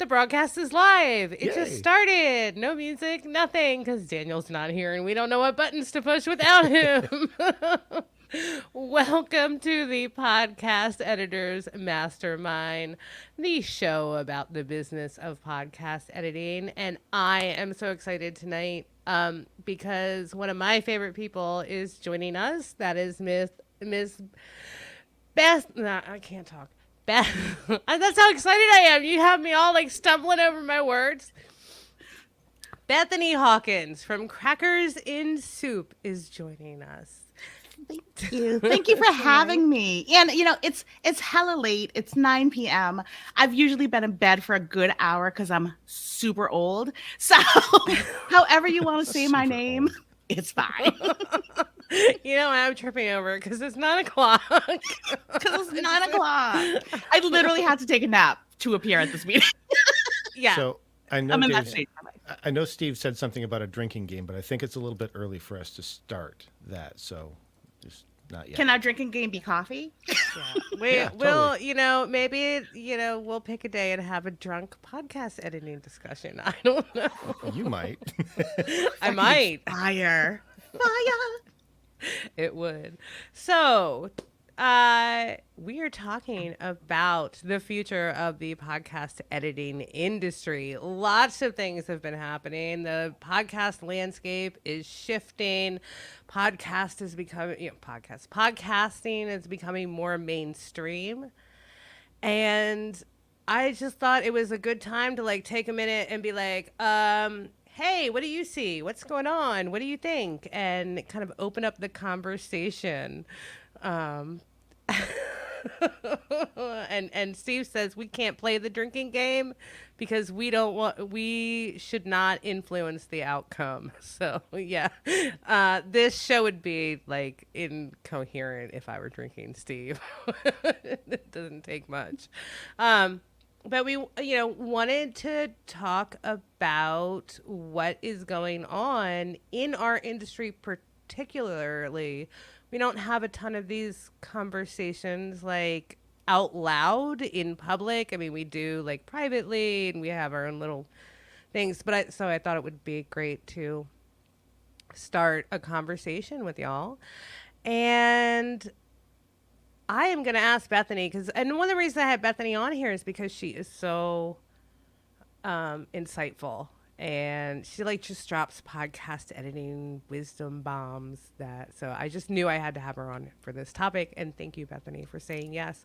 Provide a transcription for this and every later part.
The broadcast is live. It Yay. just started. No music, nothing, because Daniel's not here and we don't know what buttons to push without him. Welcome to the Podcast Editors Mastermind, the show about the business of podcast editing. And I am so excited tonight because one of my favorite people is joining us. That is Miss Beth. Nah, I can't talk. Beth. That's how excited I am. You have me all like stumbling over my words. Bethany Hawkins from Crackers in Soup is joining us. Thank you. Thank you for having me. And it's hella late. It's 9 p.m. I've usually been in bed for a good hour because I'm super old. So however you want to say my name, it's fine. I'm tripping over because it's 9 o'clock. Because it's 9 o'clock. I literally had to take a nap to appear at this meeting. Yeah. So I know I'm in that stage. I know Steve said something about a drinking game, but I think it's a little bit early for us to start that. So just not yet. Can our drinking game be coffee? Yeah. Totally. We'll, maybe, we'll pick a day and have a drunk podcast editing discussion. I don't know. You might. I might. Fire. It would. So, we are talking about the future of the podcast editing industry. Lots of things have been happening. The podcast landscape is shifting. Podcasting is becoming more mainstream. And I just thought it was a good time to take a minute and be like, hey, what do you see? What's going on? What do you think? And kind of open up the conversation. And Steve says we can't play the drinking game because we should not influence the outcome. So yeah, this show would be incoherent if I were drinking, Steve. It doesn't take much. But we, wanted to talk about what is going on in our industry particularly. We don't have a ton of these conversations out loud in public. I mean, we do privately and we have our own little things. But so I thought it would be great to start a conversation with y'all. And I am going to ask Bethany and one of the reasons I have Bethany on here is because she is so insightful and she just drops podcast editing wisdom bombs so I just knew I had to have her on for this topic. And thank you, Bethany, for saying yes.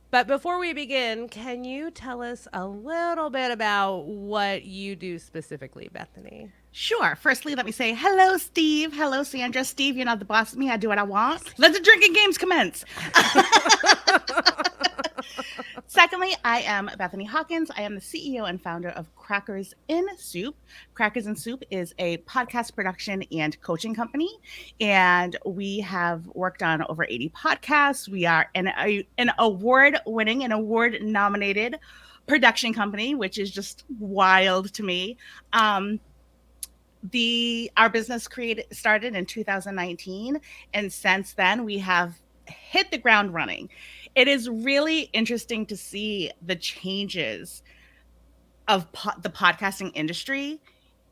But before we begin, can you tell us a little bit about what you do specifically, Bethany? Sure. Firstly, let me say hello, Steve. Hello, Sandra. Steve, you're not the boss of me. I do what I want. Let the drinking games commence. Secondly, I am Bethany Hawkins. I am the CEO and founder of Crackers in Soup. Crackers in Soup is a podcast production and coaching company, and we have worked on over 80 podcasts. We are an award-winning and award-nominated production company, which is just wild to me. Our business started in 2019, and since then we have hit the ground running. It is really interesting to see the changes of the podcasting industry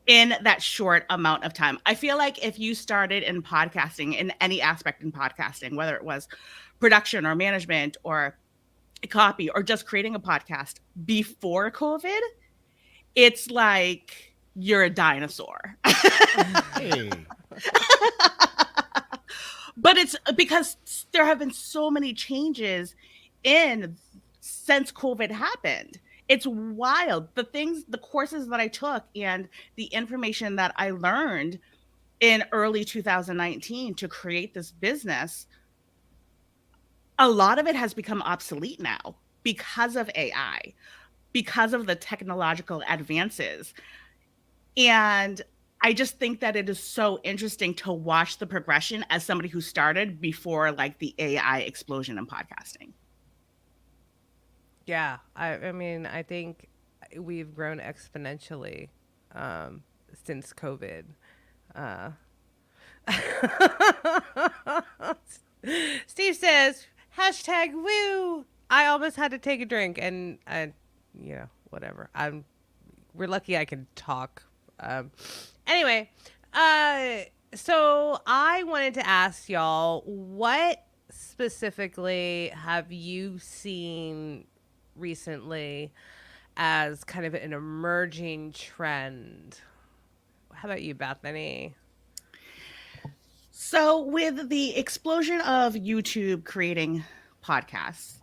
in that short amount of time. I feel like if you started in podcasting, in any aspect in podcasting, whether it was production or management or copy or just creating a podcast before COVID, it's like you're a dinosaur. Hey. But it's because there have been so many changes since COVID happened. It's wild. The courses that I took and the information that I learned in early 2019 to create this business, a lot of it has become obsolete now because of AI, because of the technological advances. And I just think that it is so interesting to watch the progression as somebody who started before the AI explosion in podcasting. Yeah, I mean, I think we've grown exponentially since COVID. Steve says, #woo. I almost had to take a drink and whatever. We're lucky I can talk. Anyway, so I wanted to ask y'all, what specifically have you seen recently as kind of an emerging trend? How about you, Bethany? So, with the explosion of YouTube creating podcasts,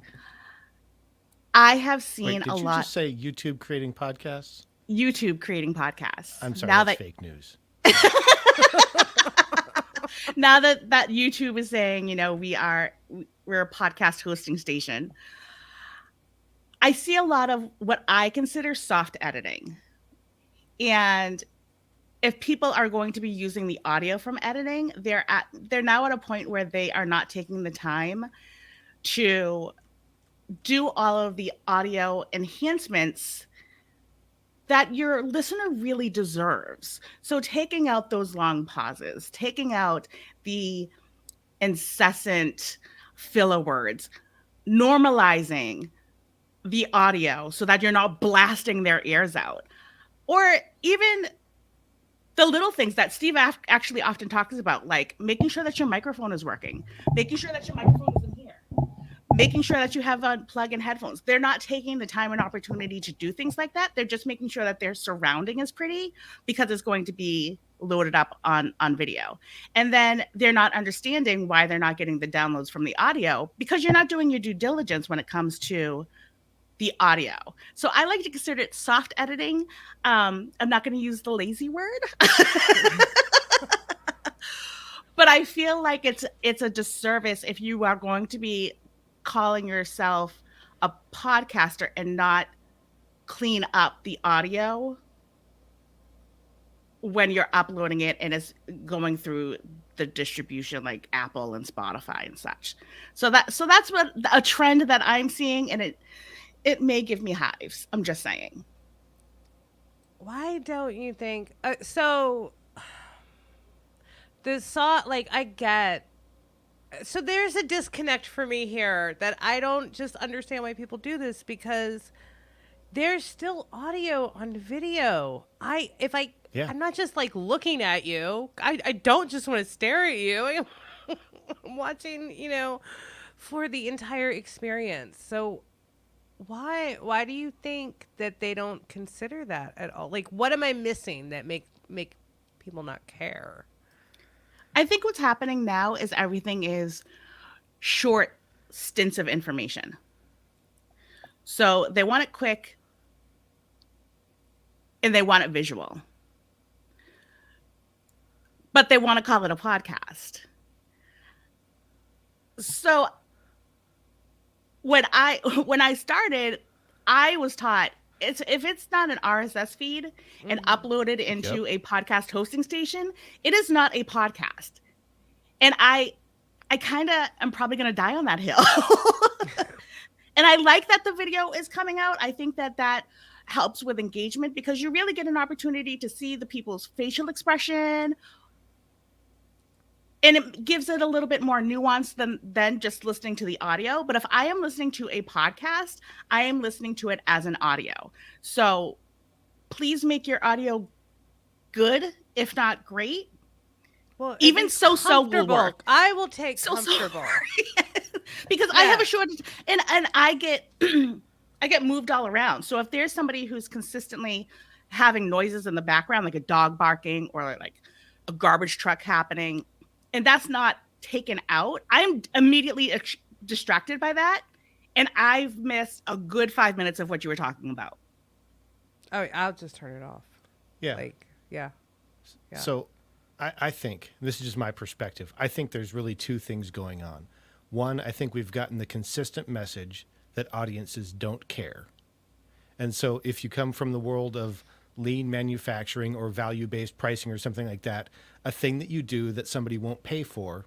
I have Wait, seen did a you lot. just say YouTube creating podcasts? YouTube creating podcasts. I'm sorry, Now that's that fake news. now that YouTube is saying, we're a podcast hosting station, I see a lot of what I consider soft editing. And if people are going to be using the audio from editing, they're now at a point where they are not taking the time to do all of the audio enhancements that your listener really deserves. So taking out those long pauses, taking out the incessant filler words, normalizing the audio so that you're not blasting their ears out. Or even the little things that Steve actually often talks about, like making sure that your microphone is working, making sure that your microphone is in here, making sure that you have plug-in headphones. They're not taking the time and opportunity to do things like that. They're just making sure that their surrounding is pretty because it's going to be loaded up on video. And then they're not understanding why they're not getting the downloads from the audio because you're not doing your due diligence when it comes to the audio. So I like to consider it soft editing. I'm not going to use the lazy word. But I feel like it's a disservice if you are going to be calling yourself a podcaster and not clean up the audio when you're uploading it and it's going through the distribution like Apple and Spotify and such. So that's what a trend that I'm seeing, and it may give me hives. I'm just saying. Why don't you think so I get, so there's a disconnect for me here that I don't just understand why people do this, because there's still audio on video. Yeah. I'm not just like looking at you. I don't just want to stare at you. I'm watching, for the entire experience. So why do you think that they don't consider that at all? Like, what am I missing that make people not care? I think what's happening now is everything is short stints of information. So they want it quick and they want it visual. But they want to call it a podcast. So when I started, I was taught if it's not an RSS feed and uploaded into a podcast hosting station, it is not a podcast. And I kind of am probably going to die on that hill. And I like that the video is coming out. I think that helps with engagement because you really get an opportunity to see the people's facial expression. And it gives it a little bit more nuance than just listening to the audio. But if I am listening to a podcast, I am listening to it as an audio. So please make your audio good, if not great. Well, even so will work. I will take comfortable. Because I have a shortage and I get I get moved all around. So if there's somebody who's consistently having noises in the background, like a dog barking or like a garbage truck happening, and that's not taken out, I'm immediately distracted by that. And I've missed a good 5 minutes of what you were talking about. Oh, I'll just turn it off. Yeah. Yeah. So I think, this is just my perspective, I think there's really two things going on. One, I think we've gotten the consistent message that audiences don't care. And so if you come from the world of lean manufacturing or value-based pricing or something like that, a thing that you do that somebody won't pay for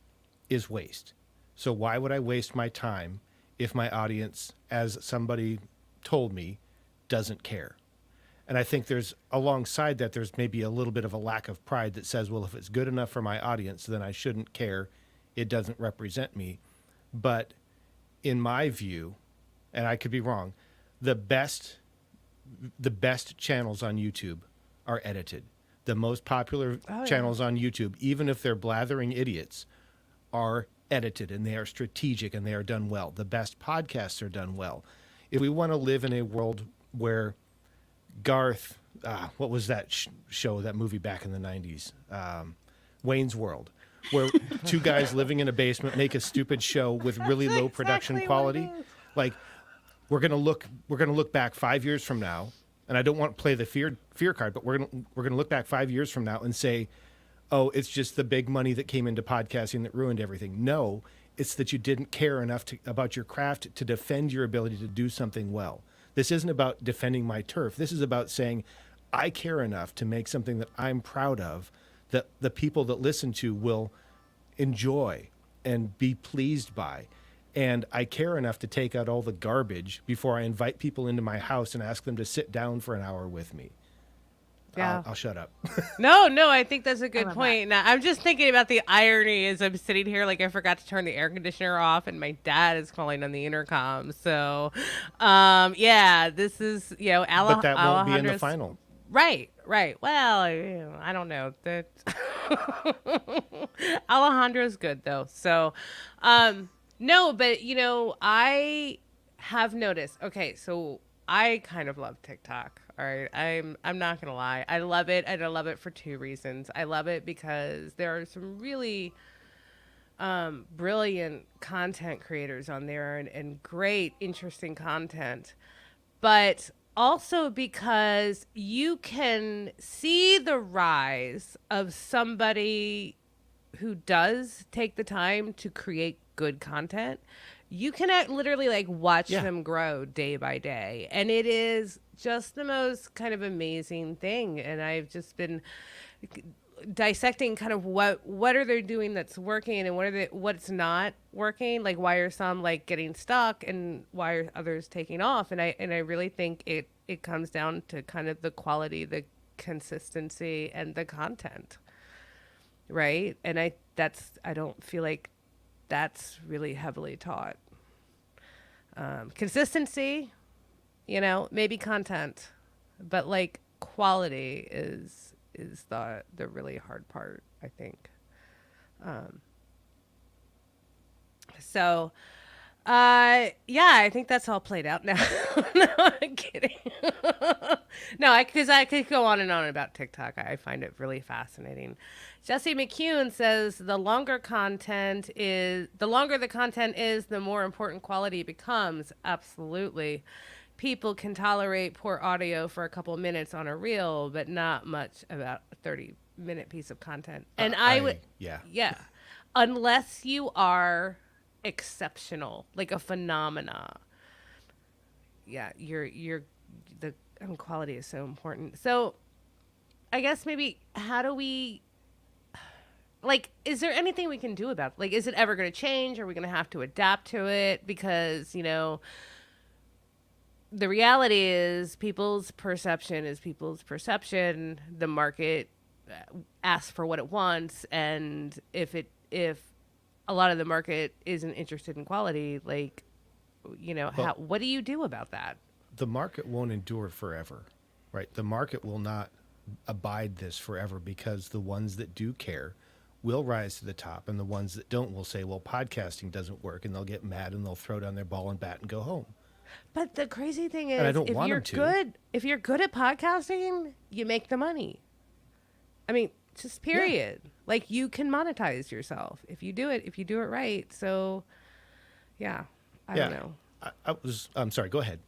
is waste. So why would I waste my time if my audience, as somebody told me, doesn't care? And I think there's, alongside that, there's maybe a little bit of a lack of pride that says, well, if it's good enough for my audience, then I shouldn't care. It doesn't represent me. But in my view, and I could be wrong, the best the best channels on YouTube are edited. The most popular channels on YouTube, even if they're blathering idiots, are edited, and they are strategic, and they are done well. The best podcasts are done well. If we want to live in a world where Garth, what was that show, that movie back in the 90s? Wayne's World, where two guys living in a basement make a stupid show with really low production quality. Like, we're gonna look back 5 years from now, and I don't want to play the fear card, but we're gonna look back 5 years from now and say, oh, it's just the big money that came into podcasting that ruined everything. No, it's that you didn't care enough about your craft to defend your ability to do something well. This isn't about defending my turf. This is about saying, I care enough to make something that I'm proud of, that the people that listen to will enjoy and be pleased by. And I care enough to take out all the garbage before I invite people into my house and ask them to sit down for an hour with me. Yeah. I'll shut up. No, I think that's a good point. Now, I'm just thinking about the irony as I'm sitting here, like I forgot to turn the air conditioner off, and my dad is calling on the intercom. So, this is, But that won't be in the final. Right. Well, I don't know. That Alejandro's good though. So, no, but I have noticed. Okay, so I kind of love TikTok. All right, I'm not gonna lie. I love it, and I love it for two reasons. I love it because there are some really brilliant content creators on there, and great, interesting content. But also because you can see the rise of somebody who does take the time to create good content. You can literally watch them grow day by day. And it is just the most kind of amazing thing. And I've just been dissecting kind of what are they doing that's working, and what's not working. Like, why are some getting stuck, and why are others taking off? And I really think it comes down to kind of the quality, the consistency, and the content. Right? And I don't feel like that's really heavily taught. Consistency, maybe content, but quality is the really hard part, I think. I think that's all played out now. No, I'm kidding. No, because I could go on and on about TikTok. I find it really fascinating. Jesse McCune says the longer the content is, the more important quality becomes. Absolutely. People can tolerate poor audio for a couple of minutes on a reel, but not much about a 30-minute piece of content. And unless you are exceptional, like a phenomena. Yeah, the quality is so important. So I guess maybe how do we, is there anything we can do about it? Is it ever going to change? Are we going to have to adapt to it? Because, the reality is people's perception is people's perception. The market asks for what it wants. And if a lot of the market isn't interested in quality, what do you do about that? The market won't endure forever, right? The market will not abide this forever, because the ones that do care will rise to the top, and the ones that don't will say, well, podcasting doesn't work, and they'll get mad and they'll throw down their ball and bat and go home. But the crazy thing is, if you're good at podcasting, you make the money. I mean, just period. Yeah. You can monetize yourself if you do it right. So, I don't know. I'm sorry, go ahead.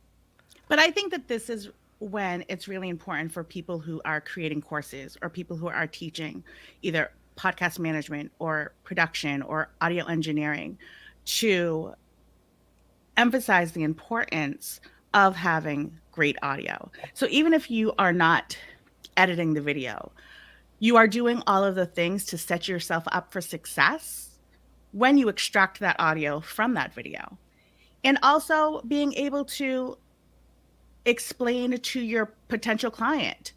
But I think that this is when it's really important for people who are creating courses, or people who are teaching either podcast management or production or audio engineering, to emphasize the importance of having great audio. So even if you are not editing the video, you are doing all of the things to set yourself up for success when you extract that audio from that video. And also being able to explain to your potential client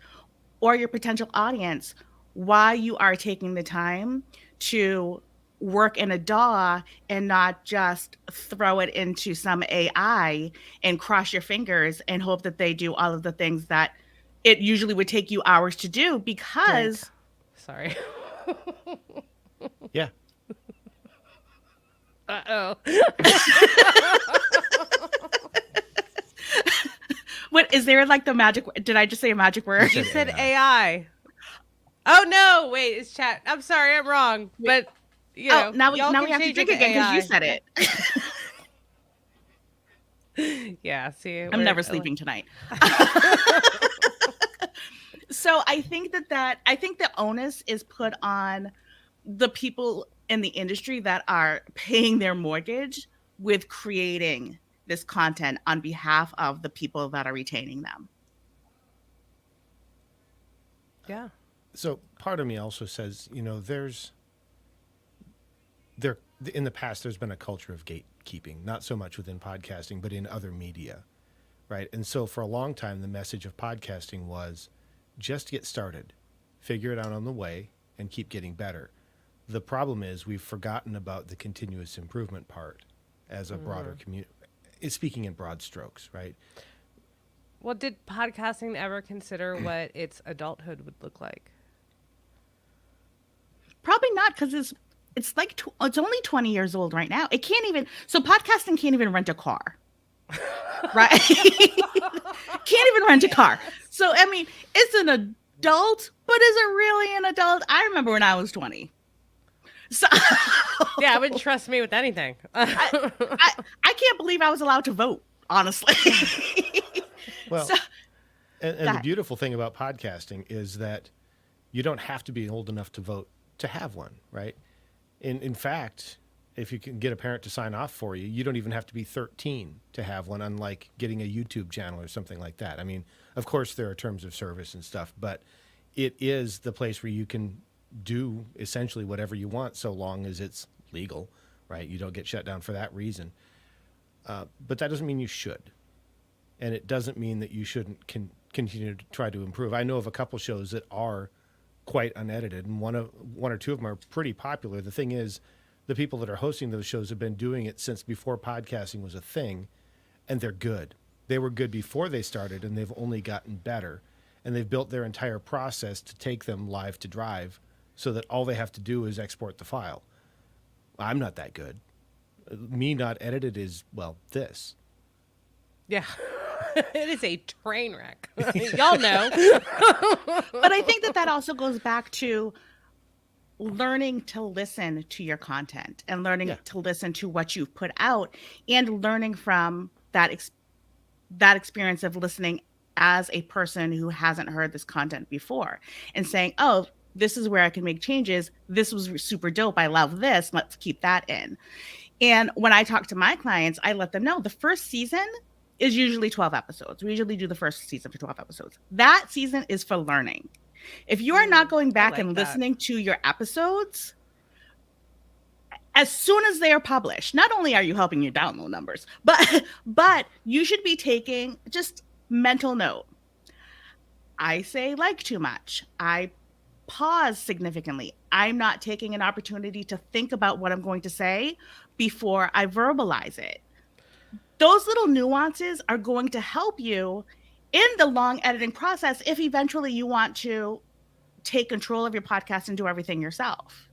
or your potential audience why you are taking the time to work in a DAW and not just throw it into some AI and cross your fingers and hope that they do all of the things that it usually would take you hours to do Drink. because Sorry. Yeah. Uh-oh. what is there like the magic did I just say a magic word? You said said AI. AI. Oh no, wait, it's chat. I'm sorry, I'm wrong. But you know, Oh, now we y'all now can we have to change drink it to again because you AI. said it. Yeah, see, I'm never sleeping tonight. So I think I think the onus is put on the people in the industry that are paying their mortgage with creating this content on behalf of the people that are retaining them. Yeah. So part of me also says, there in the past there's been a culture of gatekeeping, not so much within podcasting, but in other media, right? And so for a long time, the message of podcasting was just get started, figure it out on the way, and keep getting better. The problem is we've forgotten about the continuous improvement part as a broader community. Speaking in broad strokes, right? Well, did podcasting ever consider what its adulthood would look like? Probably not because it's like it's only 20 years old right now. It can't even podcasting can't even rent a car. Right? Can't even rent a car. So I mean, it's an adult, but is it really an adult? I remember when I was 20. So Yeah, I wouldn't trust me with anything. I can't believe I was allowed to vote, honestly. Well, So- and the beautiful thing about podcasting is that you don't have to be old enough to vote to have one, right? In fact, if you can get a parent to sign off for you, you don't even have to be 13 to have one, unlike getting a YouTube channel or something like that. I mean, of course, there are terms of service and stuff, but it is the place where you can do essentially whatever you want so long as it's legal, right? You don't get shut down for that reason. But that doesn't mean you should. And it doesn't mean that you shouldn't continue to try to improve. I know of a couple shows that are quite unedited, and one or two of them are pretty popular. The thing is, the people that are hosting those shows have been doing it since before podcasting was a thing, and they're good. They were good before they started, and they've only gotten better. And they've built their entire process to take them live to drive so that all they have to do is export the file. I'm not that good. Me not edited is, well, this. Yeah. It is a train wreck. Y'all know. but I think that also goes back to learning to listen to your content and learning to listen to what you've put out and learning from that experience of listening as a person who hasn't heard this content before and saying, oh, this is where I can make changes. This was super dope. I love this. Let's keep that in. And when I talk to my clients, I let them know the first season is usually 12 episodes. We usually do the first season for 12 episodes. That season is for learning. If you are not going back and listening to your episodes, as soon as they are published, not only are you helping your download numbers, but you should be taking just mental note. I say like too much. I pause significantly. I'm not taking an opportunity to think about what I'm going to say before I verbalize it. Those little nuances are going to help you in the long editing process if eventually you want to take control of your podcast and do everything yourself.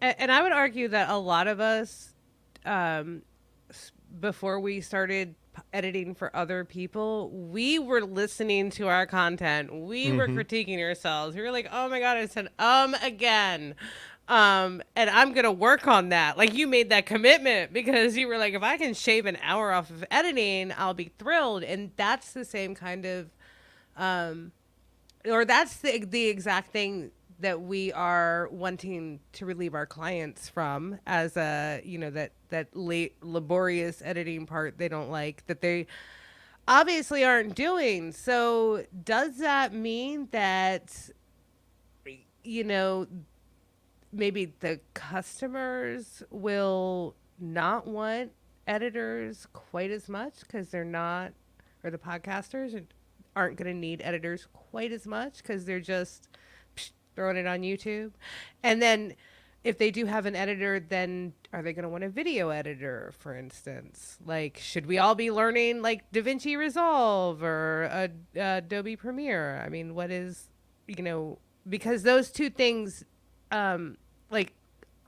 And I would argue that a lot of us, before we started editing for other people, we were listening to our content. We were critiquing ourselves. We were like, oh my God, I said, again. And I'm going to work on that. Like, you made that commitment because you were like, if I can shave an hour off of editing, I'll be thrilled. And that's the same kind of, or that's the exact thing that we are wanting to relieve our clients from, as a, that late laborious editing part they don't like, that they obviously aren't doing. So does that mean that, maybe the customers will not want editors quite as much because they're not, or the podcasters aren't going to need editors quite as much because they're just throwing it on YouTube? And then if they do have an editor, then are they going to want a video editor, for instance? Like, should we all be learning like DaVinci Resolve or Adobe Premiere? I mean, what is, because those two things, like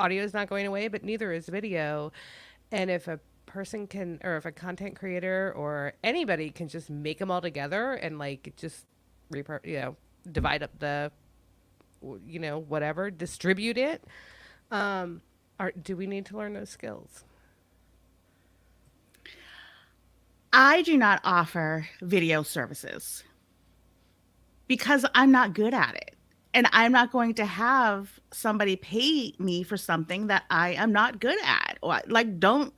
audio is not going away, but neither is video. And if a person can, or if a content creator or anybody can just make them all together and like just divide up the, whatever, distribute it. Do we need to learn those skills? I do not offer video services because I'm not good at it. And I'm not going to have somebody pay me for something that I am not good at. Like, don't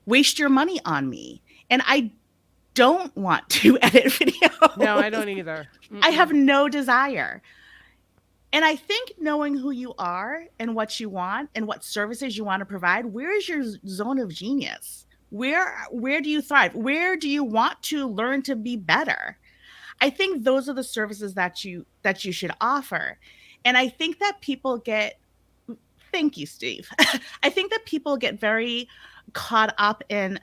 waste your money on me. And I don't want to edit videos. No, I don't either. I have no desire. And I think knowing who you are and what you want and what services you want to provide, where is your zone of genius? Where do you thrive? Where do you want to learn to be better? I think those are the services that you should offer. And I think that people get, thank you, Steve. I think that people get very caught up in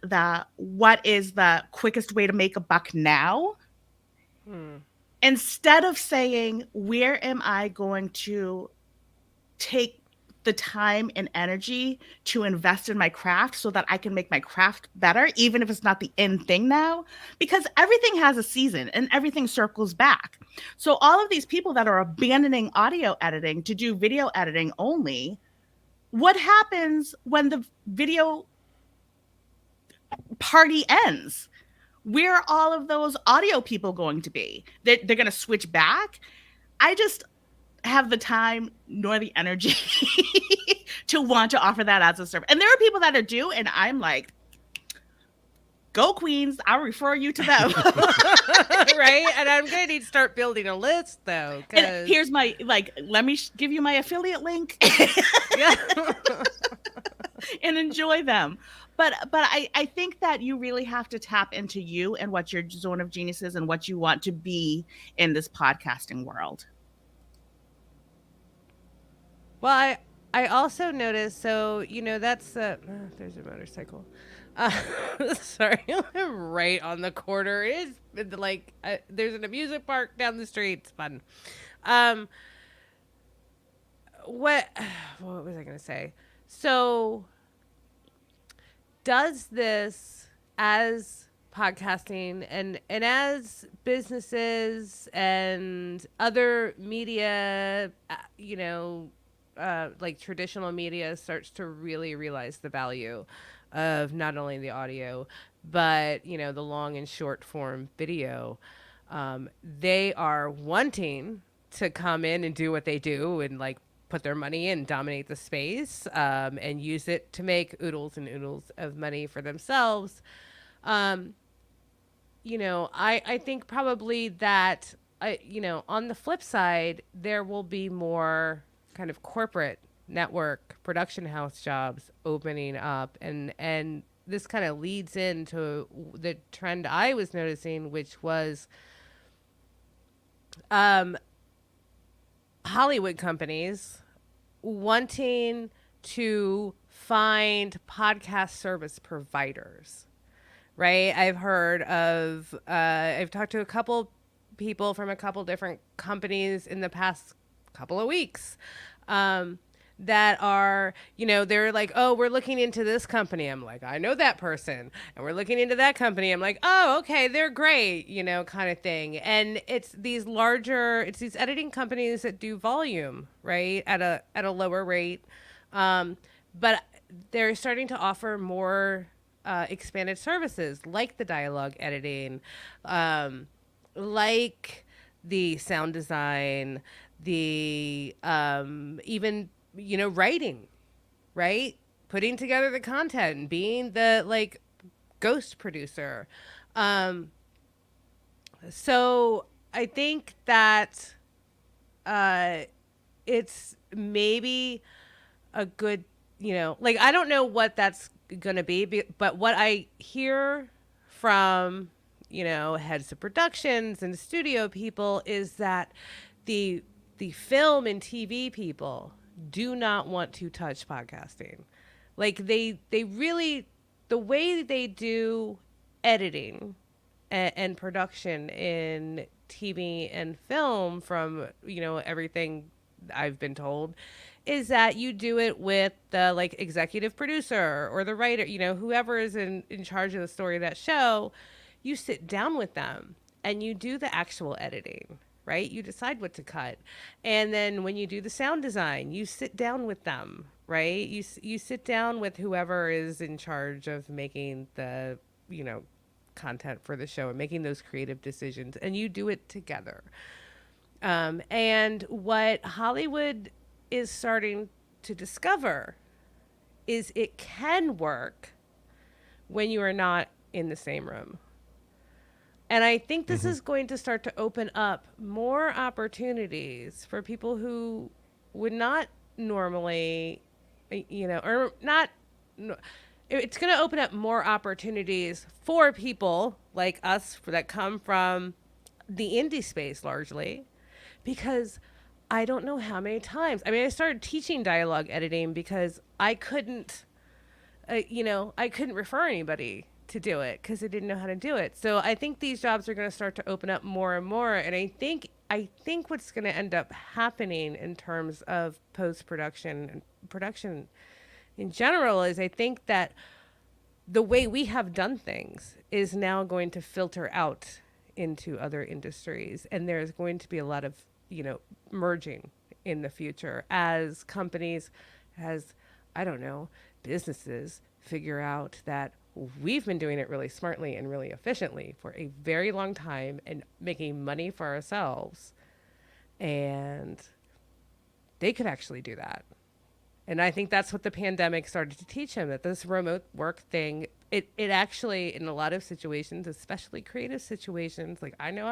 what is the quickest way to make a buck now. Instead of saying, where am I going to take the time and energy to invest in my craft so that I can make my craft better, even if it's not the end thing now? Because everything has a season and everything circles back. So all of these people that are abandoning audio editing to do video editing only, what happens when the video party ends? Where are all of those audio people going to be? They're going to switch back? I just have the time nor the energy to want to offer that as a service. And there are people that do, and I'm like, go Queens, I'll refer you to them. Right? And I'm going to need to start building a list, though. And here's my, let me give you my affiliate link. And enjoy them. But I think that you really have to tap into you and what your zone of genius is and what you want to be in this podcasting world. Well, I also noticed, so, that's there's a motorcycle. Sorry, I'm right on the corner. It is like, there's an amusement park down the street. It's fun. What was I going to say? So does this, as podcasting and as businesses and other media, like traditional media starts to really realize the value of not only the audio, but, the long and short form video, they are wanting to come in and do what they do and like put their money in, dominate the space, and use it to make oodles and oodles of money for themselves. I think probably that, on the flip side, there will be more kind of corporate network production house jobs opening up. And this kind of leads into the trend I was noticing, which was Hollywood companies wanting to find podcast service providers, right? I've talked to a couple people from a couple different companies in the past couple of weeks, that are, they're like, oh, we're looking into this company. I'm like, I know that person. And we're looking into that company. I'm like, oh, okay, they're great, kind of thing. And it's these editing companies that do volume, right, at a lower rate. But they're starting to offer more expanded services like the dialogue editing, like the sound design, the even writing, right, putting together the content and being the like ghost producer. So I think that it's maybe a good, I don't know what that's gonna be, but what I hear from heads of productions and studio people is that the film and TV people do not want to touch podcasting. Like they really, the way they do editing and production in TV and film, from everything I've been told, is that you do it with the like executive producer or the writer, whoever is in charge of the story of that show. You sit down with them and you do the actual editing, right? You decide what to cut. And then when you do the sound design, you sit down with them, right? You sit down with whoever is in charge of making the, content for the show and making those creative decisions, and you do it together. And what Hollywood is starting to discover is it can work when you are not in the same room. And I think this is going to start to open up more opportunities for people who would not normally, or not. It's going to open up more opportunities for people like us that come from the indie space largely, because I don't know how many times. I mean, I started teaching dialogue editing because I couldn't, I couldn't refer anybody to do it because I didn't know how to do it. So I think these jobs are going to start to open up more and more. And I think what's going to end up happening in terms of post-production and production in general is, I think that the way we have done things is now going to filter out into other industries. And there's going to be a lot of, merging in the future as companies, as, I don't know, businesses figure out that we've been doing it really smartly and really efficiently for a very long time and making money for ourselves. And they could actually do that. And I think that's what the pandemic started to teach him, that this remote work thing, it actually, in a lot of situations, especially creative situations, like I know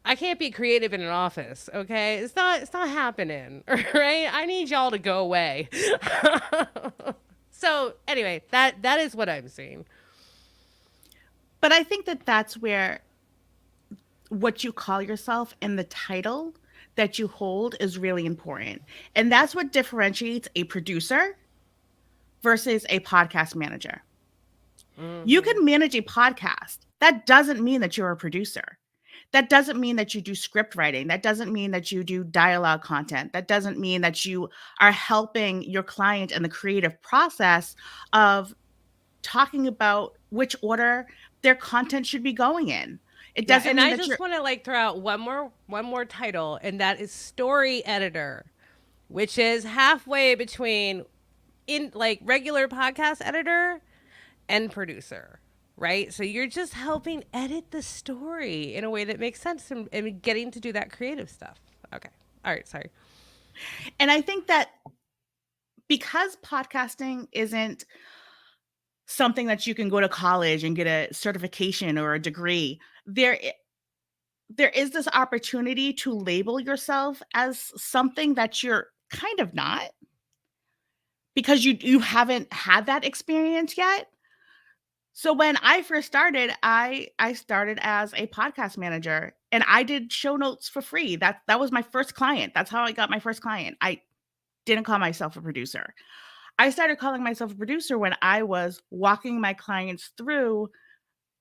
I can't be creative in an office, okay? It's not happening, right? I need y'all to go away. So anyway, that is what I'm seeing. But I think that that's where what you call yourself and the title that you hold is really important. And that's what differentiates a producer versus a podcast manager. Mm-hmm. You can manage a podcast. That doesn't mean that you're a producer. That doesn't mean that you do script writing. That doesn't mean that you do dialogue content. That doesn't mean that you are helping your client in the creative process of talking about which order their content should be going in. It doesn't and mean I that just want to throw out one more title, and that is story editor, which is halfway between regular podcast editor and producer, right? So you're just helping edit the story in a way that makes sense and getting to do that creative stuff. Okay. All right. Sorry. And I think that because podcasting isn't something that you can go to college and get a certification or a degree, there is this opportunity to label yourself as something that you're kind of not, because you haven't had that experience yet. So when I first started, I started as a podcast manager, and I did show notes for free. That was my first client. That's how I got my first client. I didn't call myself a producer. I started calling myself a producer when I was walking my clients through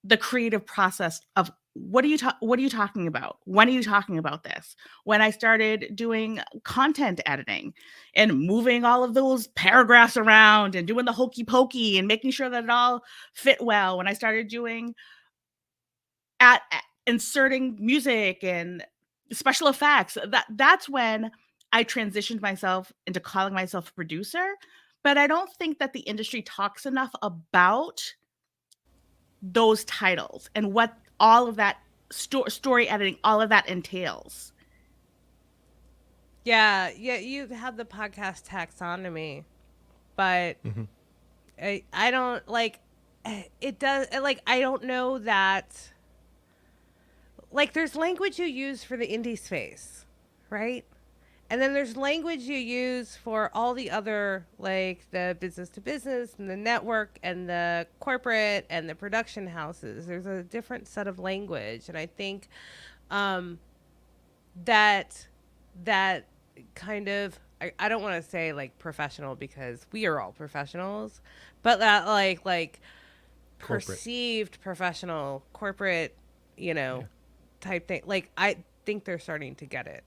the creative process of what are you talking about? When are you talking about this? When I started doing content editing and moving all of those paragraphs around and doing the hokey pokey and making sure that it all fit well. When I started doing inserting music and special effects, that's when I transitioned myself into calling myself a producer. But I don't think that the industry talks enough about those titles and what all of that story editing, all of that entails. Yeah, you have the podcast taxonomy, but I don't it does, I don't know that, there's language you use for the indie space, right? And then there's language you use for all the other, the business to business and the network and the corporate and the production houses. There's a different set of language. And I think that kind of I don't want to say like professional because we are all professionals, but that like Corporate. perceived professional corporate, you know, Yeah. type thing. Like I think they're starting to get it.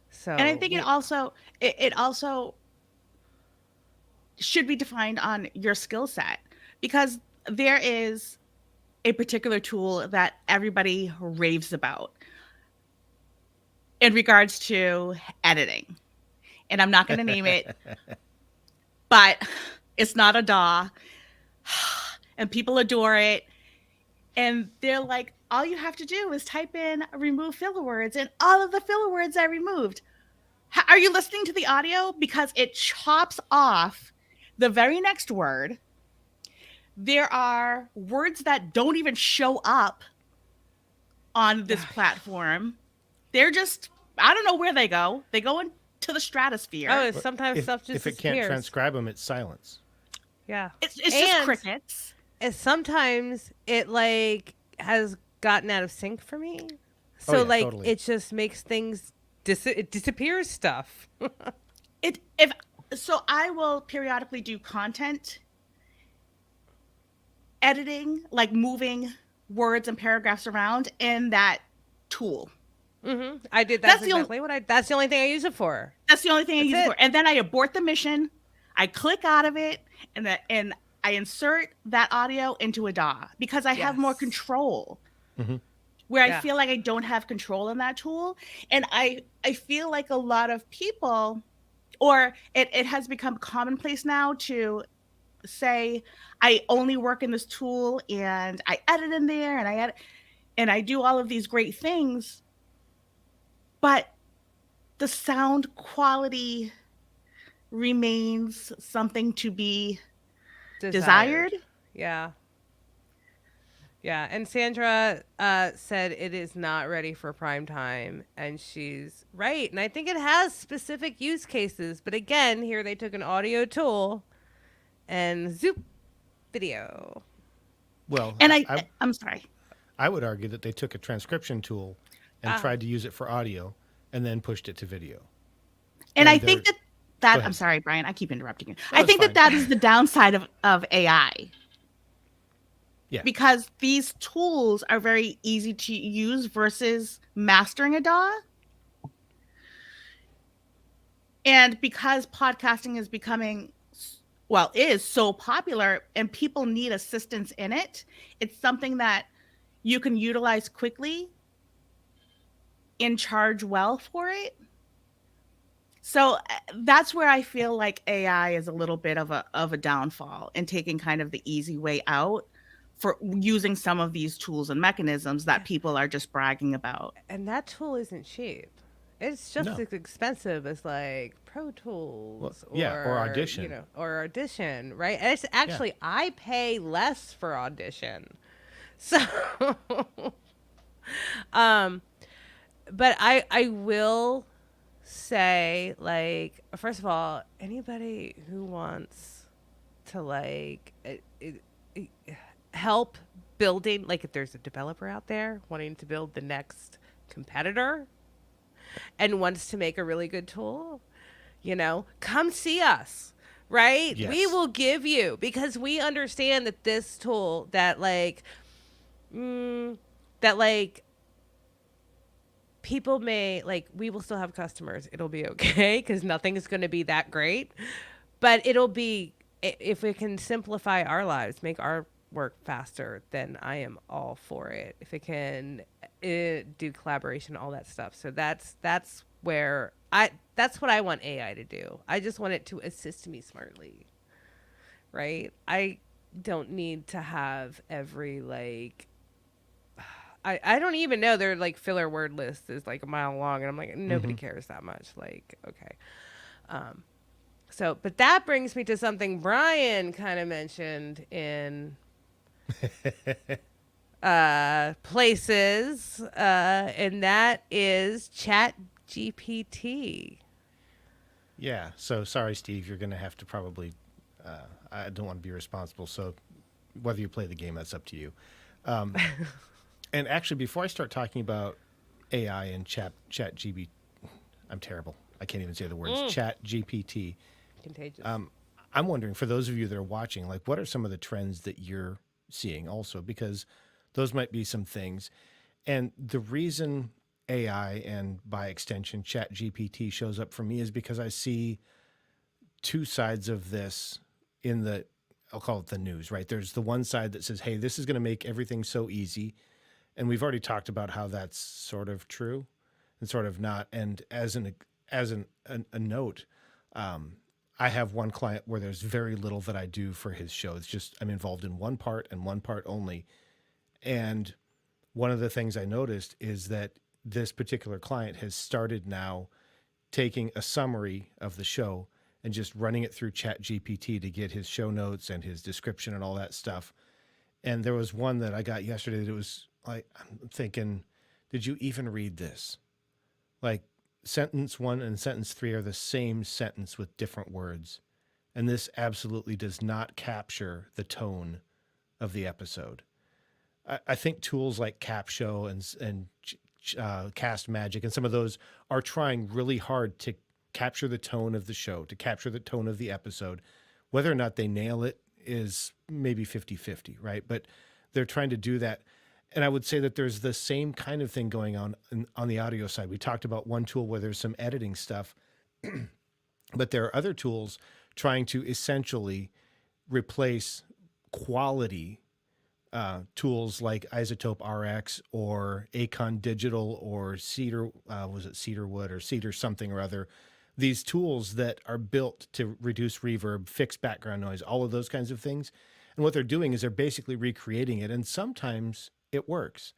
So And I think it also should be defined on your skill set, because there is a particular tool that everybody raves about in regards to editing. And I'm not going to name it, but it's not a DAW, and people adore it. And they're like, all you have to do is type in remove filler words, and all of the filler words are removed. Are you listening to the audio? Because it chops off the very next word. There are words that don't even show up on this platform. They're just, I don't know where they go. They go into the stratosphere. oh, sometimes stuff just If it can't disappears. transcribe them, it's silence. Yeah. It's just crickets. And sometimes it like has gotten out of sync for me. So Oh, yeah, like totally. it just makes things it disappears stuff. So I will periodically do content editing, like moving words and paragraphs around in that tool. I did that's exactly what I that's the only thing I use it for. That's the only thing I use it it. for. And then I abort the mission. I click out of it, and I insert that audio into a DAW because I have more Yes. control. Where Yeah. I feel like I don't have control in that tool. And I feel like a lot of people, or it has become commonplace now to say, I only work in this tool and I edit in there and I do all of these great things, but the sound quality remains something to be desired. Yeah. Yeah, and Sandra said it is not ready for prime time, and she's right. And I think it has specific use cases, but again, here they took an audio tool and zoop video. Well, And I'm sorry. I would argue that they took a transcription tool and tried to use it for audio and then pushed it to video. And I they're- think Go that ahead. I'm sorry, Brian, I keep interrupting you. No, I it's think fine. that is the downside of AI. Yeah. Because these tools are very easy to use versus mastering a DAW. And because podcasting is so popular and people need assistance in it, it's something that you can utilize quickly and charge well for it. So that's where I feel like AI is a little bit of a downfall in taking kind of the easy way out for using some of these tools and mechanisms that people are just bragging about. And that tool isn't cheap. It's just No. as expensive as like Pro Tools or Audition. you know, or Audition, right? And it's actually I pay less for Audition. So but I will say, like, first of all, anybody who wants to like help building, like if there's a developer out there wanting to build the next competitor and wants to make a really good tool, you know, come see us, right? Yes. We will give you, because we understand that this tool that like people may like, we will still have customers. It'll be okay because nothing is going to be that great, but it'll be, if it can simplify our lives, make our work faster, then I am all for it. If it can do collaboration, all that stuff. So that's where that's what I want AI to do. I just want it to assist me smartly, right? I don't need to have every like, I don't even know their like filler word list is like a mile long, and I'm like, nobody cares that much. Like, okay. So, but that brings me to something Brian kind of mentioned in places, and that is Chat GPT. Yeah. So sorry, Steve, you're going to have to probably, I don't want to be responsible. So whether you play the game, that's up to you. And actually, before I start talking about AI and chat I'm terrible. I can't even say the words. Chat GPT. Contagious. I'm wondering, for those of you that are watching, like, what are some of the trends that you're seeing also? Because those might be some things. And the reason AI and by extension Chat GPT shows up for me is because I see two sides of this in the, I'll call it the news, right? There's the one side that says, hey, this is going to make everything so easy. And we've already talked about how that's sort of true and sort of not. And as a note, I have one client where there's very little that I do for his show. It's just I'm involved in one part and one part only. And one of the things I noticed is that this particular client has started now taking a summary of the show and just running it through Chat GPT to get his show notes and his description and all that stuff. And there was one that I got yesterday that it was like, I'm thinking, did you even read this? Like, sentence 1 and sentence 3 are the same sentence with different words. And this absolutely does not capture the tone of the episode. I think tools like CapShow and Cast Magic and some of those are trying really hard to capture the tone of the show, to capture the tone of the episode. Whether or not they nail it is maybe 50-50, right? But they're trying to do that. And I would say that there's the same kind of thing going on the audio side. We talked about one tool where there's some editing stuff, but there are other tools trying to essentially replace quality tools like Isotope RX or Acon Digital or Cedar, was it Cedarwood or Cedar something or other? These tools that are built to reduce reverb, fix background noise, all of those kinds of things. And what they're doing is they're basically recreating it. And sometimes it works.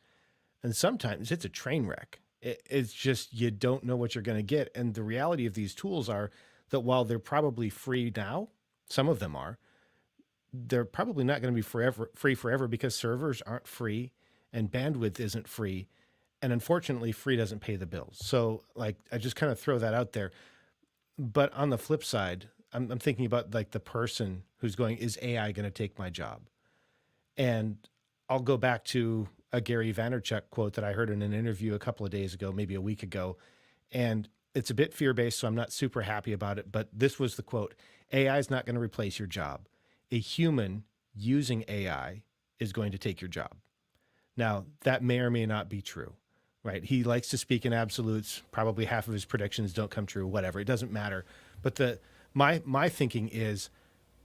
And sometimes it's a train wreck. It's just you don't know what you're going to get. And the reality of these tools are that while they're probably free now, some of them are, they're probably not going to be free forever because servers aren't free and bandwidth isn't free. And unfortunately, free doesn't pay the bills. So like, I just kind of throw that out there. But on the flip side, I'm thinking about like the person who's going, is AI going to take my job? And I'll go back to a Gary Vaynerchuk quote that I heard in an interview a couple of days ago, maybe a week ago. And it's a bit fear-based, so I'm not super happy about it. But this was the quote: AI is not going to replace your job. A human using AI is going to take your job. Now, that may or may not be true, right? He likes to speak in absolutes. Probably half of his predictions don't come true, whatever. It doesn't matter. But my thinking is,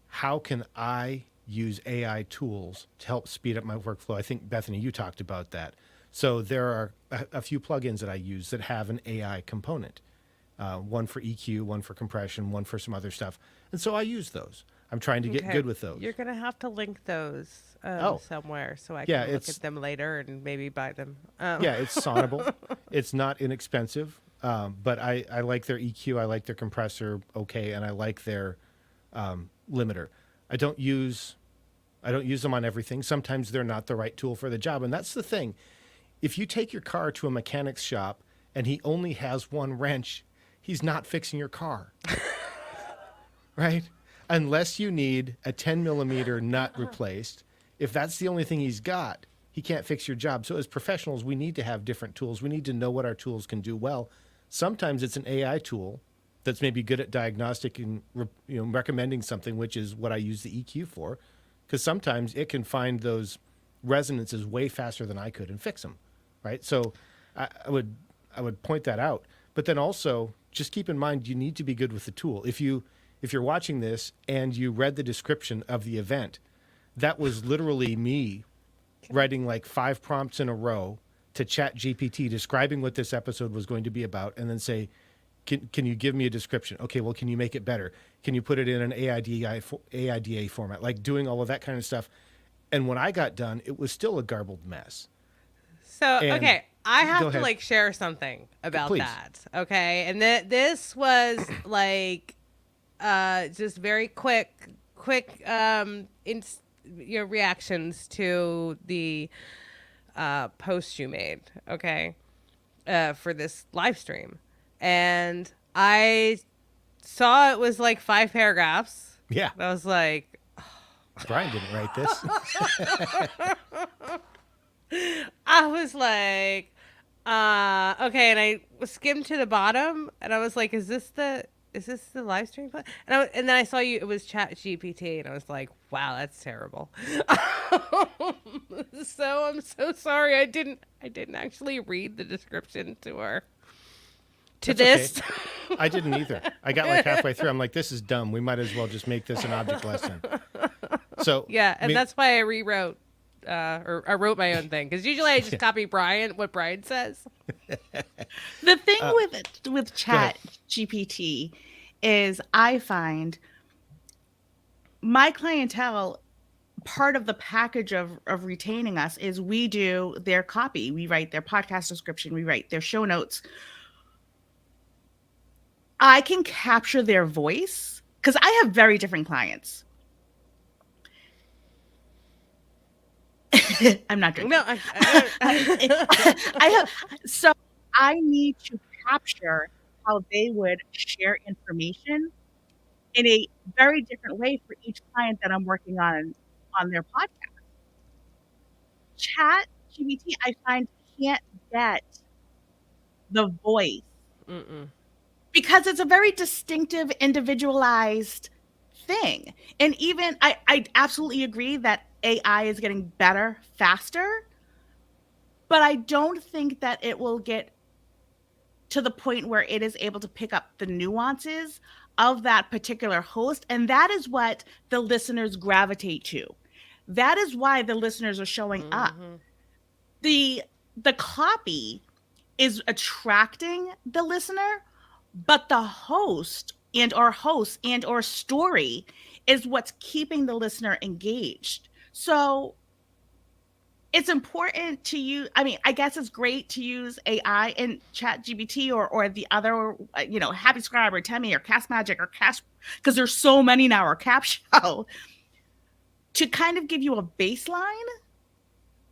how can I use AI tools to help speed up my workflow? I think, Bethany, you talked about that. So there are a few plugins that I use that have an AI component, one for EQ, one for compression, one for some other stuff. And so I use those. I'm trying to get good with those. You're going to have to link those somewhere so I can look at them later and maybe buy them. Yeah, it's Sonable. It's not inexpensive, but I like their EQ. I like their compressor, and I like their limiter. I don't use them on everything. Sometimes they're not the right tool for the job. And that's the thing. If you take your car to a mechanic's shop and he only has one wrench, he's not fixing your car. Right? Unless you need a 10 millimeter nut replaced. If that's the only thing he's got, he can't fix your job. So as professionals, we need to have different tools. We need to know what our tools can do well. Sometimes it's an AI tool that's maybe good at diagnostic and recommending something, which is what I use the EQ for, because sometimes it can find those resonances way faster than I could and fix them, right? So I would point that out. But then also just keep in mind, you need to be good with the tool. If you're watching this and you read the description of the event, that was literally me writing like 5 prompts in a row to Chat GPT describing what this episode was going to be about, and then say, Can you give me a description? Okay, well, can you make it better? Can you put it in an AIDA format? Like doing all of that kind of stuff. And when I got done, it was still a garbled mess. So, okay, I have to like share something about that. Okay, and this was like just very quick reactions to the post you made. Okay, for this live stream. And I saw it was like 5 paragraphs. Yeah. I was like, Brian didn't write this. I was like, Okay, and I skimmed to the bottom, and I was like, is this the live stream?" And then I saw you. It was Chat GPT, and I was like, "Wow, that's terrible." So I'm so sorry. I didn't actually read the description to her. To That's okay. this. I didn't either. I got like halfway through. I'm like, this is dumb. We might as well just make this an object lesson. So Yeah, and that's why I rewrote. Or I wrote my own thing because usually I just copy what Brian says. The thing with Chat GPT is I find my clientele, part of the package of retaining us is we do their copy, we write their podcast description, we write their show notes. I can capture their voice because I have very different clients. I'm not drinking. No, I have, so I need to capture how they would share information in a very different way for each client that I'm working on their podcast. Chat GPT, I find, can't get the voice Mm-mm. because it's a very distinctive, individualized thing. And even I absolutely agree that AI is getting better faster, but I don't think that it will get to the point where it is able to pick up the nuances of that particular host. And that is what the listeners gravitate to. That is why the listeners are showing up. The copy is attracting the listener, but the host and or story is what's keeping the listener engaged. So it's important to use, I mean, I guess it's great to use AI and Chat GPT or the other, Happy Scribe or Temi or Cast Magic or Cast, because there's so many now, or Cap Show, to kind of give you a baseline,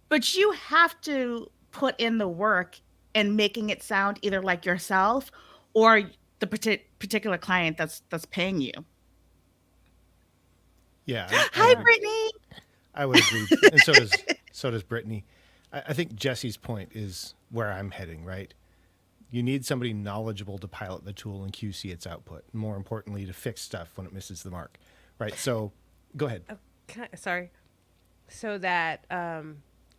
but you have to put in the work in making it sound either like yourself or the particular client that's paying you. Yeah. Hi, Brittany. I would agree, and so does Brittany. I think Jesse's point is where I'm heading. Right, you need somebody knowledgeable to pilot the tool and QC its output. More importantly, to fix stuff when it misses the mark. Right. So, go ahead. Sorry. So that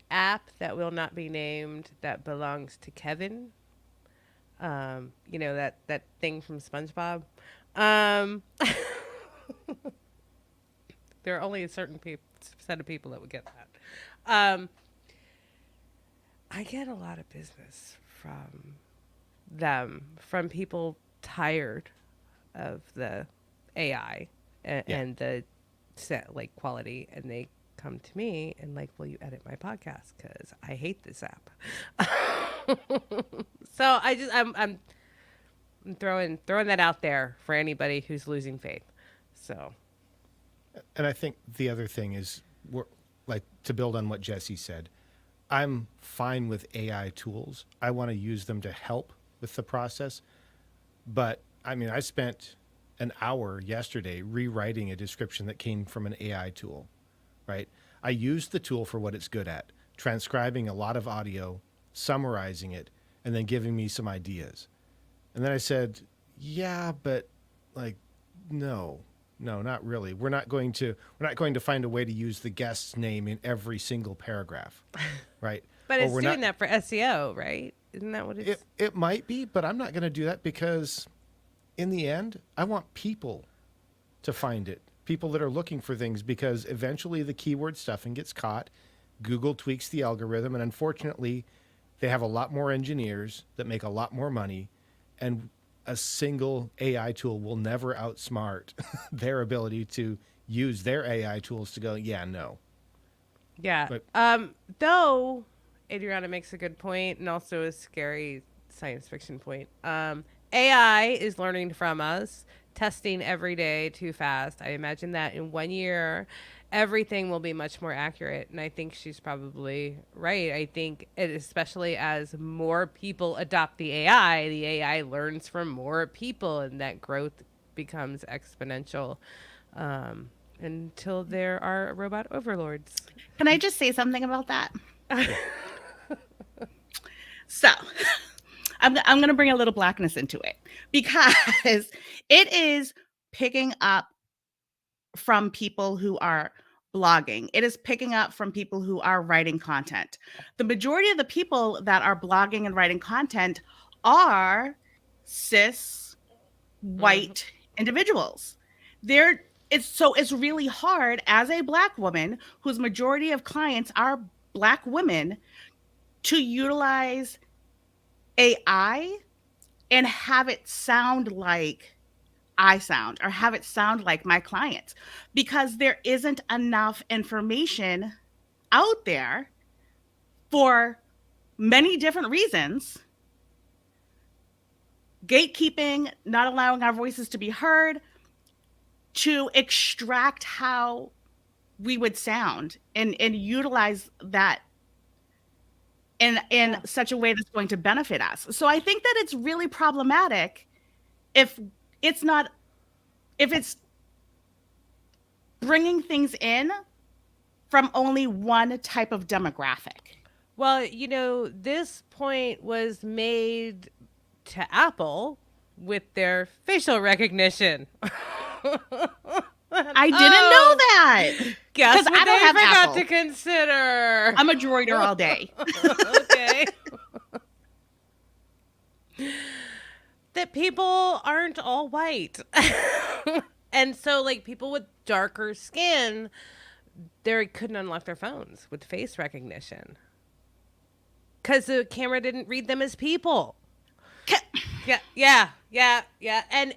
app that will not be named that belongs to Kevin. That thing from SpongeBob. There are only a certain set of people that would get that. I get a lot of business from them, from people tired of the AI and the set like quality, and they come to me and like, will you edit my podcast because I hate this app. So I'm throwing that out there for anybody who's losing faith. So. And I think the other thing is, to build on what Jesse said, I'm fine with AI tools. I want to use them to help with the process. But I mean, I spent an hour yesterday rewriting a description that came from an AI tool, right? I used the tool for what it's good at, transcribing a lot of audio, summarizing it, and then giving me some ideas. And then I said, yeah, but no, not really. We're not going to find a way to use the guest's name in every single paragraph, right? But it's doing that for SEO, right? Isn't that what it's? It might be, but I'm not going to do that because in the end, I want people to find it. People that are looking for things, because eventually the keyword stuffing gets caught. Google tweaks the algorithm, and unfortunately, they have a lot more engineers that make a lot more money, and a single AI tool will never outsmart their ability to use their AI tools to go, yeah, no. Yeah. But, though Adriana makes a good point, and also a scary science fiction point. AI is learning from us, testing every day too fast. I imagine that in 1 year, everything will be much more accurate. And I think she's probably right. I think especially as more people adopt the AI learns from more people, and that growth becomes exponential until there are robot overlords. Can I just say something about that? So I'm going to bring a little blackness into it because it is picking up from people who are blogging. It is picking up from people who are writing content. The majority of the people that are blogging and writing content are cis white individuals. It's really hard as a Black woman whose majority of clients are Black women to utilize AI and have it sound like I sound or have it sound like my clients, because there isn't enough information out there for many different reasons. Gatekeeping, not allowing our voices to be heard, to extract how we would sound and utilize that in such a way that's going to benefit us. So I think that it's really problematic if it's bringing things in from only one type of demographic. Well, this point was made to Apple with their facial recognition. I didn't know that. Guess what I don't have forgot Apple to consider. I'm a droider all day. Okay. That people aren't all white. And so, like, people with darker skin, they couldn't unlock their phones with face recognition because the camera didn't read them as people. Yeah. And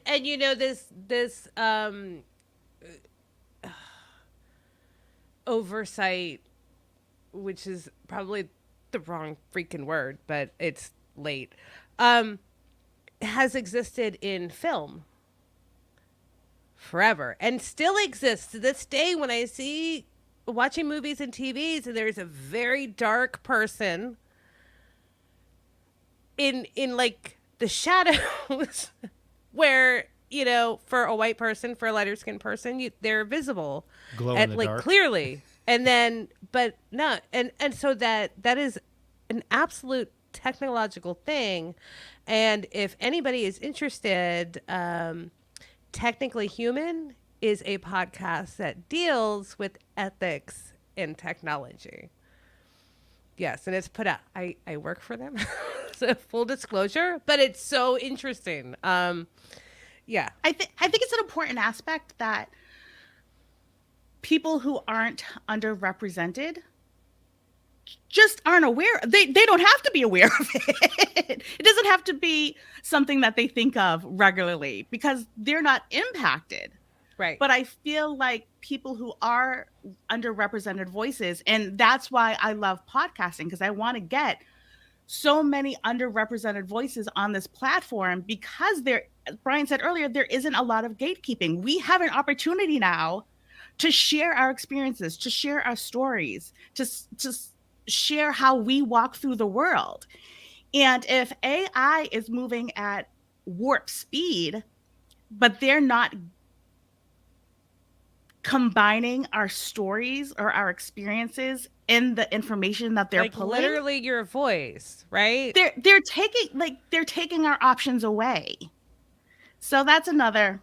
this oversight, which is probably the wrong freaking word, but it's late, has existed in film forever and still exists to this day. When I see watching movies and TVs and there's a very dark person in like the shadows where, for a white person, for a lighter skinned person, they're visible, glow in the dark, clearly. And then, but no, and so that is an absolute technological thing. And if anybody is interested, Technically Human is a podcast that deals with ethics in technology. Yes, and it's put out. I work for them, so full disclosure. But it's so interesting. Yeah, I think it's an important aspect that people who aren't underrepresented just aren't aware. They don't have to be aware of it. It doesn't have to be something that they think of regularly because they're not impacted. right. But I feel like people who are underrepresented voices, and that's why I love podcasting, because I want to get so many underrepresented voices on this platform, because there, as Brian said earlier, there isn't a lot of gatekeeping. We have an opportunity now to share our experiences, to share our stories, to share how we walk through the world. And if AI is moving at warp speed, but they're not combining our stories or our experiences in the information that they're like pulling, literally your voice, right? they're taking our options away. So that's another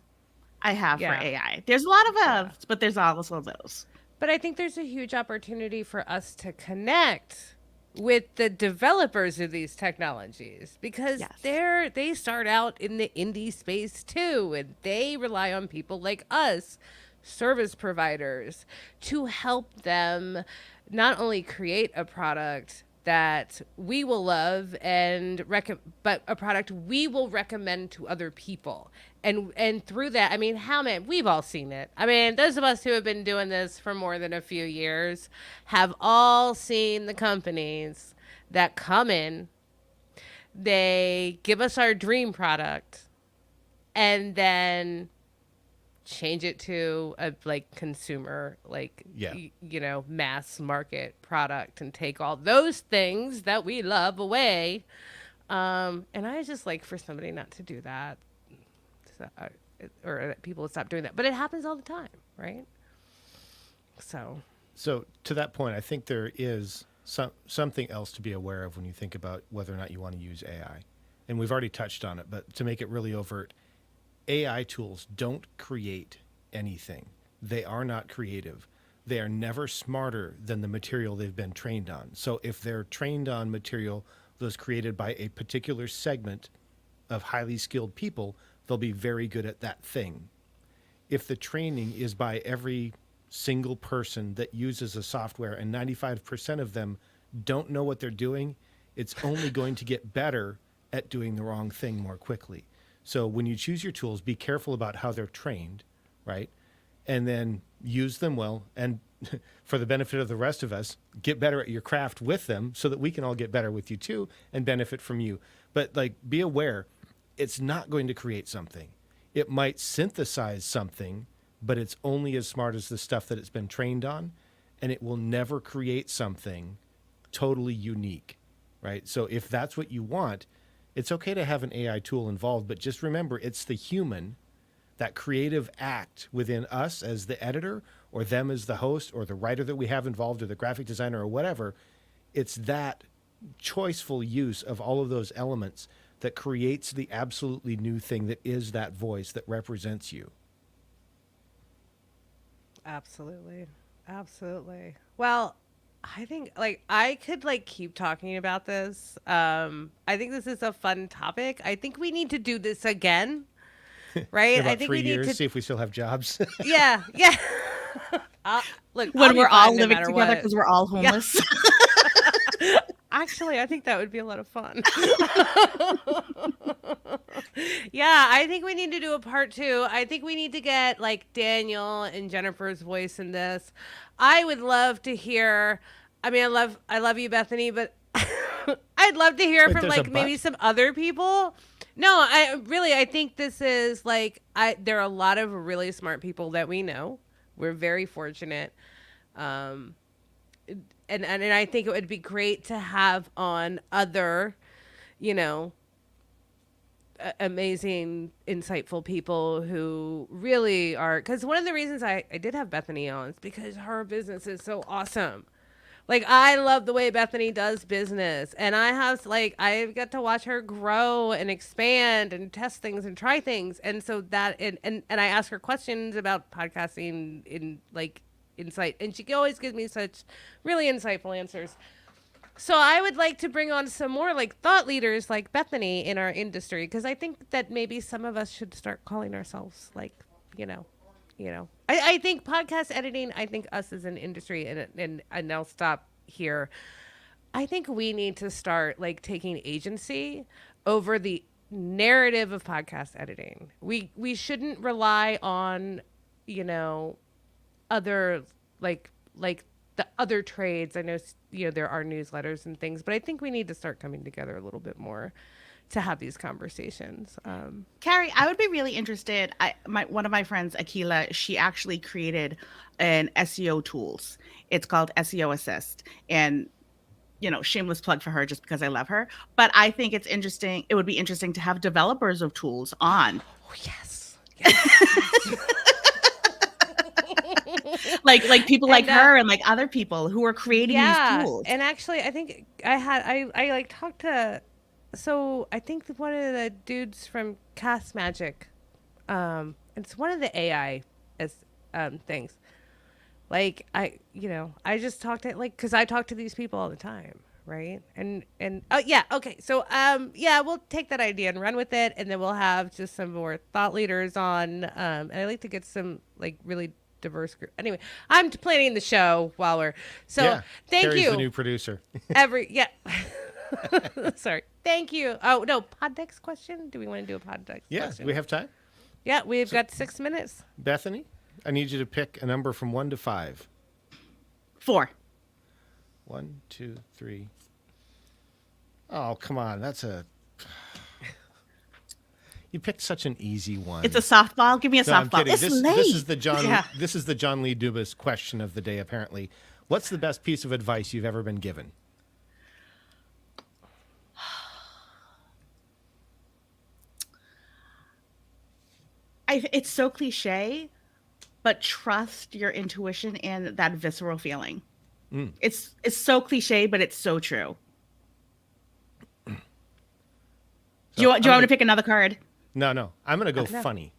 I have for AI. There's a lot of ifs, but there's also those. But I think there's a huge opportunity for us to connect with the developers of these technologies, because they start out in the indie space too, and they rely on people like us, service providers, to help them not only create a product that we will love but a product we will recommend to other people. And through that, I mean, we've all seen it. I mean, those of us who have been doing this for more than a few years have all seen the companies that come in, they give us our dream product, and then change it to a consumer, mass market product, and take all those things that we love away. And I just like for somebody not to do that, or people to stop doing that. But it happens all the time, right? So to that point, I think there is Something else to be aware of when you think about whether or not you want to use AI. And we've already touched on it, but to make it really overt, AI tools don't create anything. They are not creative. They are never smarter than the material they've been trained on. So if they're trained on material that was created by a particular segment of highly skilled people, they'll be very good at that thing. If the training is by every single person that uses a software and 95% of them don't know what they're doing, it's only going to get better at doing the wrong thing more quickly. So when you choose your tools, be careful about how they're trained, right? And then use them well. And for the benefit of the rest of us, get better at your craft with them so that we can all get better with you too and benefit from you. But like, be aware, it's not going to create something. It might synthesize something, but it's only as smart as the stuff that it's been trained on, and it will never create something totally unique, right? So if that's what you want, it's okay to have an AI tool involved, but just remember, it's the human, that creative act within us as the editor or them as the host or the writer that we have involved or the graphic designer or whatever. It's that choiceful use of all of those elements that creates the absolutely new thing that is that voice that represents you. Absolutely. Absolutely. Well, I think like I could like keep talking about this. I think this is a fun topic. I think we need to do this again. Right? In about I think 3 we need years, to see if we still have jobs. Yeah, yeah. Look, I'll When be we're fine all no living matter together what. because we're all homeless. Actually, I think that would be a lot of fun. Yeah, I think we need to do a part 2. I think we need to get like Daniel and Jennifer's voice in this. I would love to hear. I mean, I love you, Bethany, but I'd love to hear Wait, from there's a like maybe but? some other people. No, I think this is like there are a lot of really smart people that we know. We're very fortunate. And I think it would be great to have on other, amazing, insightful people who really are. Because one of the reasons I did have Bethany on is because her business is so awesome. Like, I love the way Bethany does business. And I get to watch her grow and expand and test things and try things. And so and I ask her questions about podcasting in like insight. And she always gives me such really insightful answers. So I would like to bring on some more like thought leaders like Bethany in our industry. Because I think that maybe some of us should start calling ourselves like, I think podcast editing, I think us as an industry, and I'll stop here. I think we need to start like taking agency over the narrative of podcast editing. We shouldn't rely on, other like the other trades. I know, there are newsletters and things, but I think we need to start coming together a little bit more to have these conversations. Carrie, I would be really interested. One of my friends, Akila, she actually created an SEO tools. It's called SEO Assist. And, shameless plug for her just because I love her. But I think it's interesting. It would be interesting to have developers of tools on. Oh, yes. like people like her and like other people who are creating these tools. And actually, I think I like talked to. So I think one of the dudes from Cast Magic, it's one of the AI things. Like I just talked to because I talk to these people all the time, right? And oh yeah, okay. So we'll take that idea and run with it, and then we'll have just some more thought leaders on. And I like to get some like really diverse group. Anyway, I'm planning the show while we're thank Carrie's you. the new producer. Sorry. Thank you. Oh, no. Poddex question? Do we want to do a Poddex question? Do we have time? Yeah, we've got 6 minutes. Bethany, I need you to pick a number from 1 to 5. 4. 1, 2, 3. Oh, come on. You picked such an easy one. It's a softball. Give me a No, I'm softball. kidding. It's This late. is the John Lee Dubas question of the day, apparently. What's the best piece of advice you've ever been given? It's so cliche, but trust your intuition and that visceral feeling. It's so cliche, but it's so true. Do you want me to pick another card? No. I'm going to go No. funny.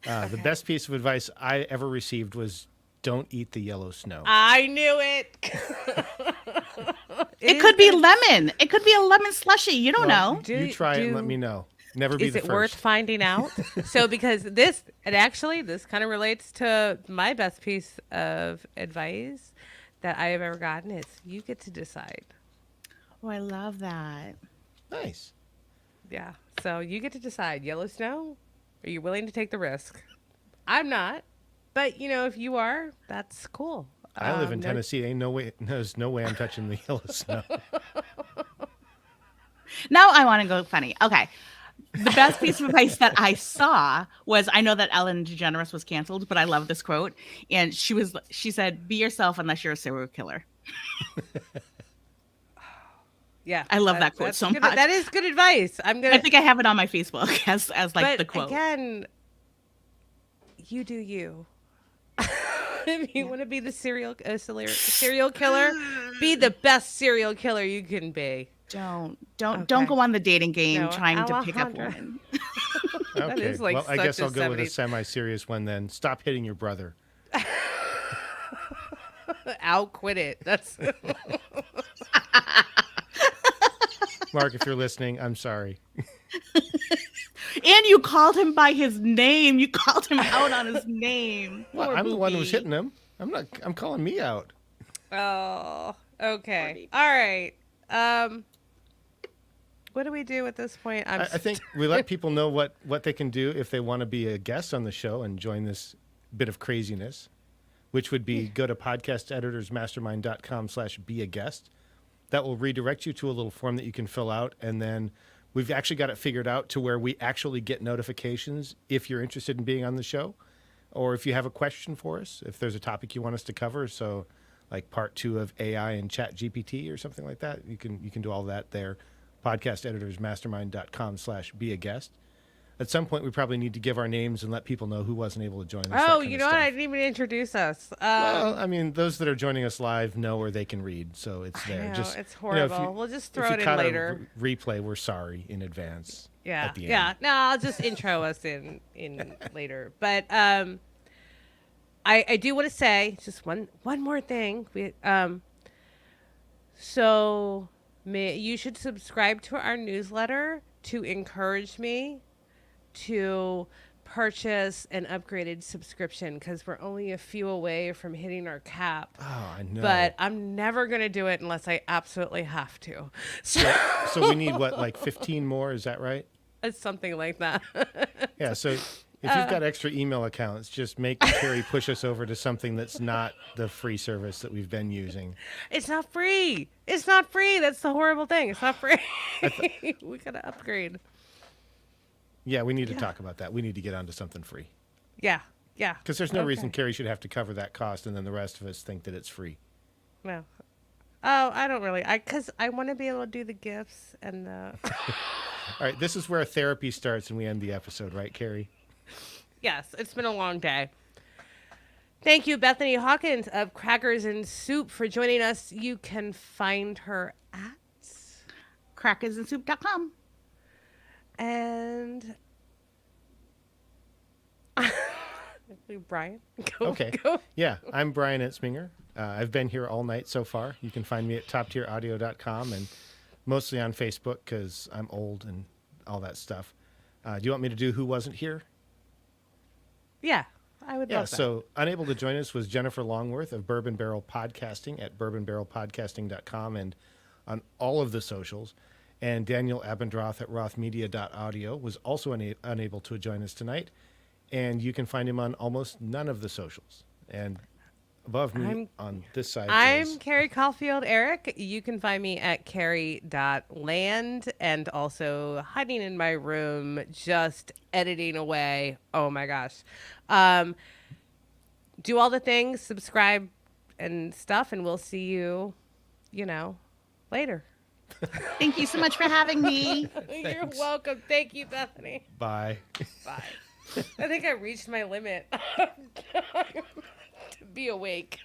The best piece of advice I ever received was don't eat the yellow snow. I knew it. It could be lemon. It could be a lemon slushy. You don't know. You try it and let me know. Never be Is the it first. worth finding out? So because this kind of relates to my best piece of advice that I have ever gotten is you get to decide. Oh, I love that. Nice. Yeah. So you get to decide. Yellow snow? Are you willing to take the risk? I'm not. But, if you are, that's cool. I live in Tennessee. There's no way I'm touching the yellow snow. Now I want to go funny. Okay. The best piece of advice that I saw was, I know that Ellen DeGeneres was canceled, but I love this quote. And she said, be yourself unless you're a serial killer. Yeah. I love that quote that's so good. much. That is good advice. I think I have it on my Facebook as like the quote. Again, you do you. If you want to be the serial killer, be the best serial killer you can be. Don't go on the dating game trying to pick up Alejandra. women. That Okay. is like Well, I such guess a I'll go with a 70s. semi-serious one then. Stop hitting your brother. I'll quit it. That's Mark, if you're listening, I'm sorry. And you called him by his name. You called him out on his name. Well, Poor I'm the one who was Boopy. hitting him. I'm calling me out. Oh, okay. All right. What do we do at this point? I think we let people know what they can do if they want to be a guest on the show and join this bit of craziness, which would be go to podcasteditorsmastermind.com/be a guest. That will redirect you to a little form that you can fill out. And then we've actually got it figured out to where we actually get notifications if you're interested in being on the show, or if you have a question for us, if there's a topic you want us to cover. So like part 2 of AI and Chat GPT or something like that. You can do all that there. Podcasteditorsmastermind.com/be a guest. At some point, we probably need to give our names and let people know who wasn't able to join us. Oh, you know what? I didn't even introduce us. Well, I mean, those that are joining us live know where they can read, so it's there. I know, Just it's if horrible. We'll just throw if you it in caught later. A replay, we're sorry in advance. Yeah, At the end. yeah. No, I'll just intro us in later. But I do want to say just one more thing. You should subscribe to our newsletter to encourage me to purchase an upgraded subscription because we're only a few away from hitting our cap. Oh, I know. But I'm never going to do it unless I absolutely have to. So we need what, like 15 more? Is that right? It's something like that. Yeah. So if you've got extra email accounts, just make Carrie push us over to something that's not the free service that we've been using. It's not free. It's not free. That's the horrible thing. It's not free. We got to upgrade. Yeah, we need to talk about that. We need to get onto something free. Yeah. Yeah. Because there's no reason Carrie should have to cover that cost and then the rest of us think that it's free. No. Oh, I don't really. Because I want to be able to do the gifts and the. All right, this is where therapy starts and we end the episode, right, Carrie? Yes, it's been a long day. Thank you, Bethany Hawkins of Crackers and Soup, for joining us. You can find her at crackersandsoup.com. And Brian, Okay. go. Yeah, I'm Brian Etzminger. I've been here all night so far. You can find me at toptieraudio.com and mostly on Facebook because I'm old and all that stuff. Do you want me to do Who Wasn't Here? Yeah, I would Yeah, love that. so unable to join us was Jennifer Longworth of Bourbon Barrel Podcasting at bourbonbarrelpodcasting.com and on all of the socials. And Daniel Abendroth at rothmedia.audio was also unable to join us tonight. And you can find him on almost none of the socials. And above me on this side I'm Carrie Caulfield Eric. You can find me at carrie.land and also hiding in my room, just editing away. Oh my gosh. Do all the things, subscribe and stuff, and we'll see you, later. Thank you so much for having me. You're welcome. Thank you, Bethany. Bye. Bye. I think I reached my limit to be awake.